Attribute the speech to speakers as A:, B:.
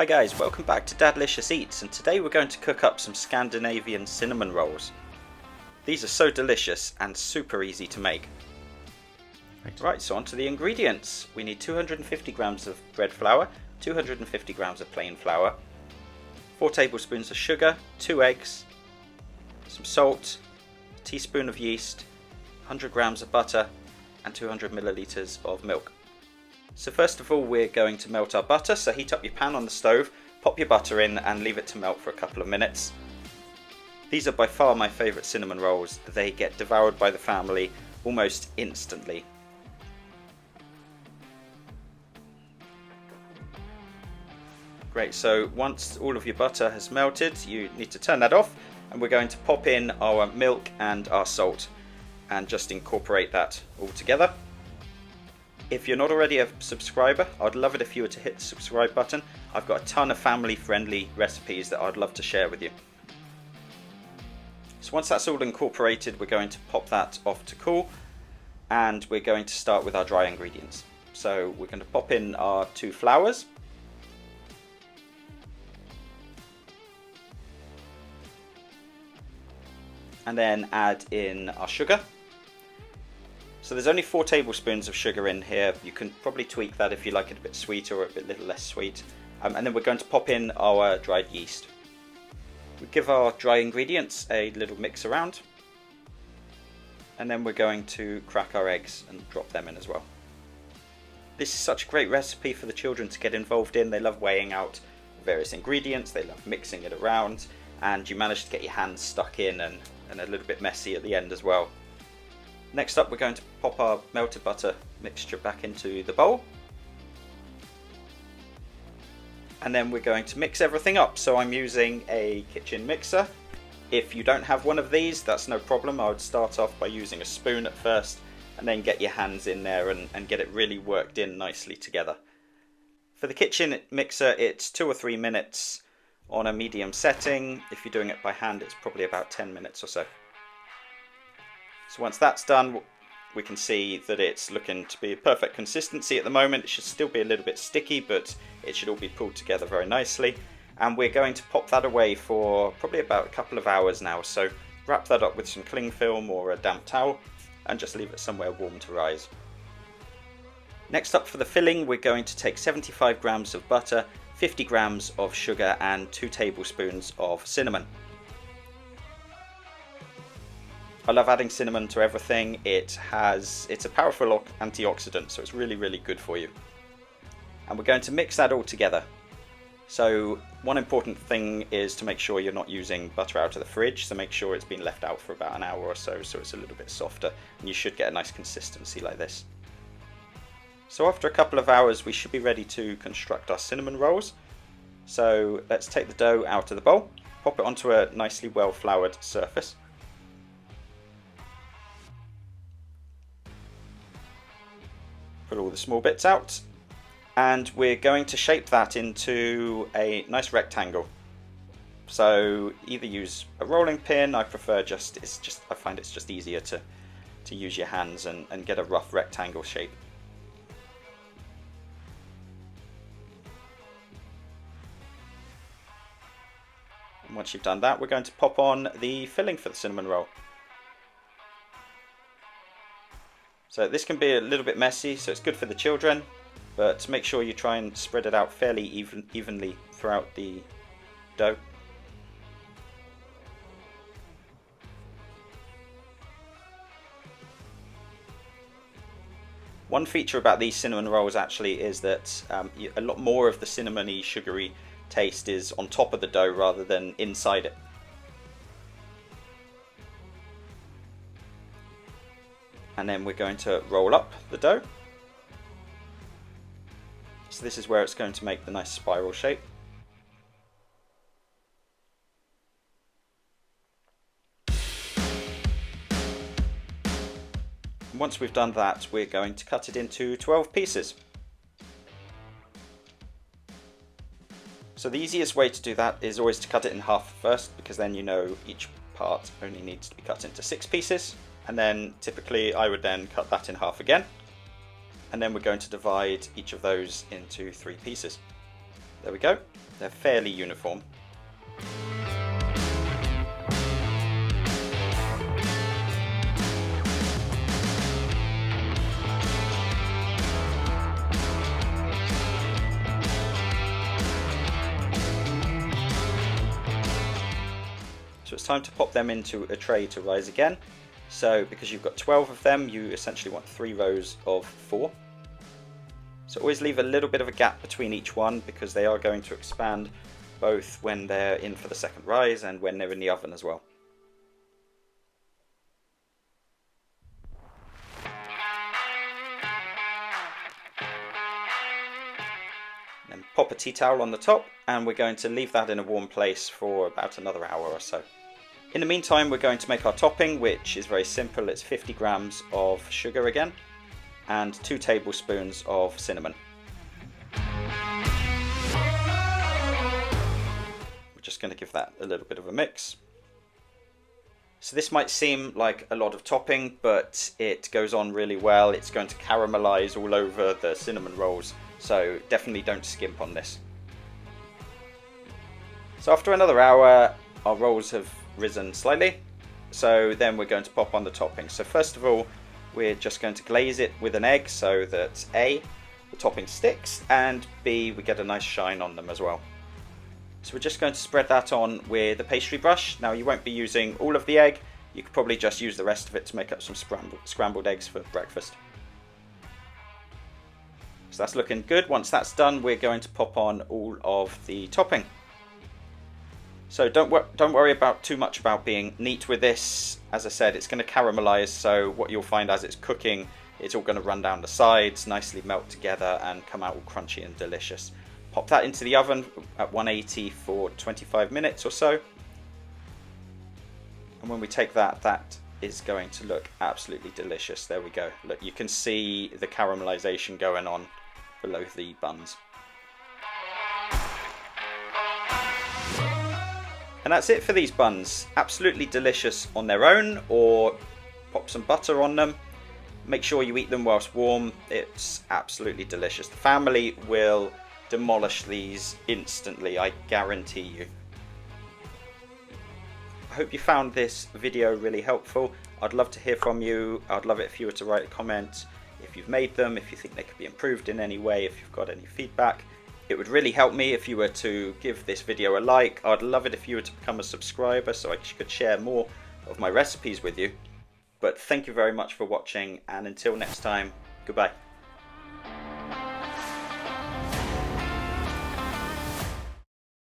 A: Hi guys, welcome back to Dadlicious Eats, and today we're going to cook up some Scandinavian cinnamon rolls. These are so delicious and super easy to make. Right, so on to the ingredients. We need 250 grams of bread flour, 250 grams of plain flour, 4 tablespoons of sugar, 2 eggs, some salt, a teaspoon of yeast, 100 grams of butter and 200 milliliters of milk. So first of all we're going to melt our butter, so heat up your pan on the stove, pop your butter in and leave it to melt for a couple of minutes. These are by far my favourite cinnamon rolls. They get devoured by the family almost instantly. Great, so once all of your butter has melted you need to turn that off, and we're going to pop in our milk and our salt and just incorporate that all together. If you're not already a subscriber, I'd love it if you were to hit the subscribe button. I've got a ton of family friendly recipes that I'd love to share with you. So once that's all incorporated, we're going to pop that off to cool, and we're going to start with our dry ingredients. So we're going to pop in our 2 flours, and then add in our sugar. So there's only 4 tablespoons of sugar in here. You can probably tweak that if you like it a bit sweeter or a little less sweet. And then we're going to pop in our dried yeast. We give our dry ingredients a little mix around, and then we're going to crack our eggs and drop them in as well. This is such a great recipe for the children to get involved in. They love weighing out various ingredients, they love mixing it around, and you manage to get your hands stuck in and a little bit messy at the end as well. Next up we're going to pop our melted butter mixture back into the bowl, and then we're going to mix everything up. So I'm using a kitchen mixer. If you don't have one of these, that's no problem. I would start off by using a spoon at first and then get your hands in there and get it really worked in nicely together. For the kitchen mixer it's 2 or 3 minutes on a medium setting. If you're doing it by hand it's probably about 10 minutes or so. So once that's done, we can see that it's looking to be a perfect consistency at the moment. It should still be a little bit sticky, but it should all be pulled together very nicely. And we're going to pop that away for probably about a couple of hours now. So wrap that up with some cling film or a damp towel and just leave it somewhere warm to rise. Next up for the filling, we're going to take 75 grams of butter, 50 grams of sugar and 2 tablespoons of cinnamon. I love adding cinnamon to everything. It's a powerful antioxidant, so it's really good for you. And we're going to mix that all together. So one important thing is to make sure you're not using butter out of the fridge, so make sure it's been left out for about an hour or so it's a little bit softer, and you should get a nice consistency like this. So after a couple of hours we should be ready to construct our cinnamon rolls. So let's take the dough out of the bowl, pop it onto a nicely well floured surface. Put all the small bits out, and we're going to shape that into a nice rectangle. So either use a rolling pin. I prefer I find it's just easier to use your hands and get a rough rectangle shape. And once you've done that, we're going to pop on the filling for the cinnamon roll. So this can be a little bit messy, so it's good for the children, but make sure you try and spread it out fairly evenly throughout the dough. One feature about these cinnamon rolls actually is that a lot more of the cinnamony, sugary taste is on top of the dough rather than inside it. And then we're going to roll up the dough. So this is where it's going to make the nice spiral shape. And once we've done that, we're going to cut it into 12 pieces. So the easiest way to do that is always to cut it in half first, because then you know each part only needs to be cut into 6 pieces. And then typically I would then cut that in half again, and then we're going to divide each of those into 3 pieces. There we go. They're fairly uniform. So it's time to pop them into a tray to rise again. So because you've got 12 of them, you essentially want 3 rows of 4. So always leave a little bit of a gap between each one, because they are going to expand both when they're in for the second rise and when they're in the oven as well. Then pop a tea towel on the top, and we're going to leave that in a warm place for about another hour or so. In the meantime, we're going to make our topping, which is very simple. It's 50 grams of sugar again, and 2 tablespoons of cinnamon. We're just going to give that a little bit of a mix. So this might seem like a lot of topping, but it goes on really well. It's going to caramelize all over the cinnamon rolls, so definitely don't skimp on this. So after another hour, our rolls have risen slightly, so then we're going to pop on the topping. So first of all, we're just going to glaze it with an egg so that A, the topping sticks, and B, we get a nice shine on them as well. So we're just going to spread that on with a pastry brush. Now you won't be using all of the egg, you could probably just use the rest of it to make up some scrambled eggs for breakfast. So that's looking good. Once that's done, we're going to pop on all of the topping. So don't worry about too much about being neat with this. As I said, it's going to caramelize, so what you'll find as it's cooking, it's all going to run down the sides, nicely melt together and come out all crunchy and delicious. Pop that into the oven at 180 for 25 minutes or so. And when we take that, that is going to look absolutely delicious. There we go. Look, you can see the caramelization going on below the buns. And that's it for these buns. Absolutely delicious on their own, or pop some butter on them. Make sure you eat them whilst warm. It's absolutely delicious. The family will demolish these instantly, I guarantee you. I hope you found this video really helpful. I'd love to hear from you. I'd love it if you were to write a comment if you've made them, if you think they could be improved in any way, if you've got any feedback. It would really help me if you were to give this video a like. I'd love it if you were to become a subscriber so I could share more of my recipes with you. But thank you very much for watching, and until next time, goodbye.